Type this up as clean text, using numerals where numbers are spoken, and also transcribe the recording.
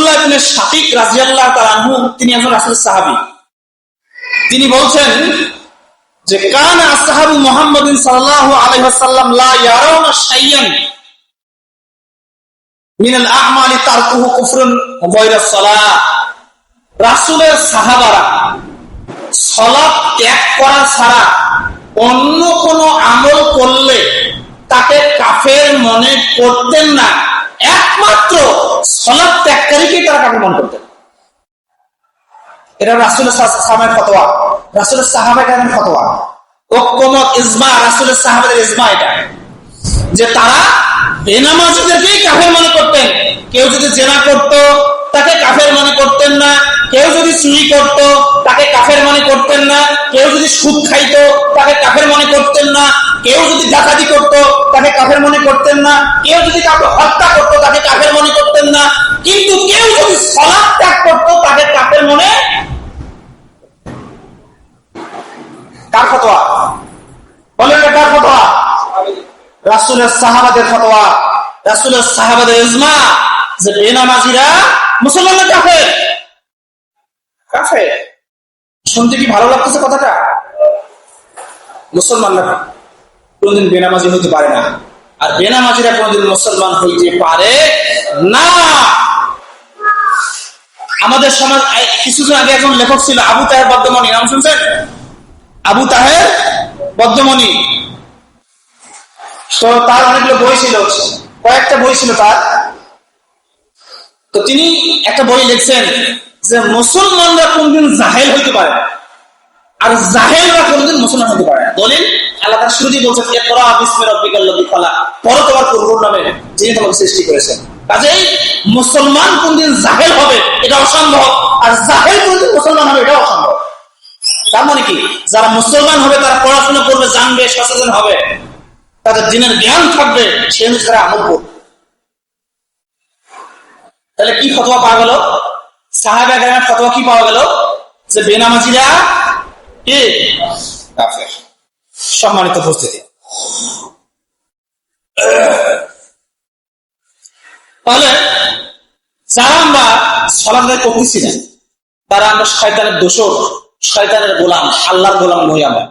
আব্দুল্লাহ ইবনে শাকিক রাদিয়াল্লাহু তাআলা আনহু, তিনি একজন রাসূলের সাহাবী। তিনি বলছেন যে কানা আসহাবু মুহাম্মাদিন সাল্লাল্লাহু আলাইহি ওয়াসাল্লাম লা ইয়ারাউনা শাইয়ান মিনাল আ'মালি তারকুহু কুফরুন গায়রা সালাহ। রাসূলের সাহাবারা সালাত ত্যাগ করা ছাড়া অন্য কোন আমল করলে তাকে কাফের মনে করতেন না, একমাত্র সালাত ত্যাগকারীকে তারা কাফের মনে করতেন। এটা রাসূলের সাহাবাদের ফতোয়া, রাসূলের সাহাবাদের ফতোয়া, ঐক্যমত, ইজমা, রাসূলের সাহাবাদের ইজমা এটা, যে তারা বেনামাজিদেরকেই কাফের মনে করতেন। কেউ যদি জেনা করত তাকে কাফের মনে করতেন না, কেউ যদি চুরি করত তাকে কাফের মনে করতেন না, কেউ যদি সুদ খাইত তাকে কাফের মনে করতেন না, কেউ যদি ডাকাতি করত তাকে কাফের মনে করতেন না, কেউ যদি কাউকে হত্যা করত তাকে কাফের মনে করতেন না, কিন্তু কেউ যদি সালাত ত্যাগ করত তাকে কাফের মনে। কার ফতোয়া বলেন? কার ফতোয়া? রাসূলের সাহাবাদের ফতোয়া, রাসূলের সাহাবাদের ইজমা, যে বেনামাজিরা মুসলমানদের কাফের। কাফের শুনতে কি ভালো লাগতেছে কথাটা? মুসলমানরা কোনদিন বেনামাজি হইতে পারে না, আর বেনামাজিরা কোনদিন মুসলমান হইতে পারে না। আমাদের সমাজ কিছুদিন আগে একজন লেখক ছিল, আবু তাহের বদ্যমণি, নাম শুনছেন? আবু তাহের বদ্যমণি। তো তার অনেকগুলো বই ছিল, কয়েকটা বই ছিল তার। তো তিনি একটা বই লিখছেন যে মুসলমানরা কোনদিন জাহেল হইতে পারে না, আর জাহেলরা কোনদিন মুসলমান হতে পারে না। দলিল আল্লাহ তাআলা শুরুতেই বলছেন ইকরা বিসমি রাব্বিকাল্লাযী খালাক, পড়ো তোমার প্রভুর নামে যিনি তোমাকে সৃষ্টি করেছেন। কাজেই মুসলমান কোনদিন জাহেল হবে এটা অসম্ভব, আর জাহেল কোনদিন মুসলমান হবে এটা অসম্ভব। তার মানে কি, যারা মুসলমান হবে তারা পড়াশোনা করবে, জানবে, সচেতন হবে, তাদের দিনের জ্ঞান থাকবে, সে অনুসারে আমল করবে। তাহলে কি ফতোয়া পাওয়া গেল? সাহাবা কেরামের ফতোয়া কি পাওয়া গেল? যে বেনামাজিরা কি কাফের। সম্মানিত উপস্থিতি, তাহলে যারা আমরা সালাত আদায় করতেছি না, তারা আমরা শয়তানের দোসর, শয়তানের গোলাম, আল্লাহর গোলাম নই আমরা।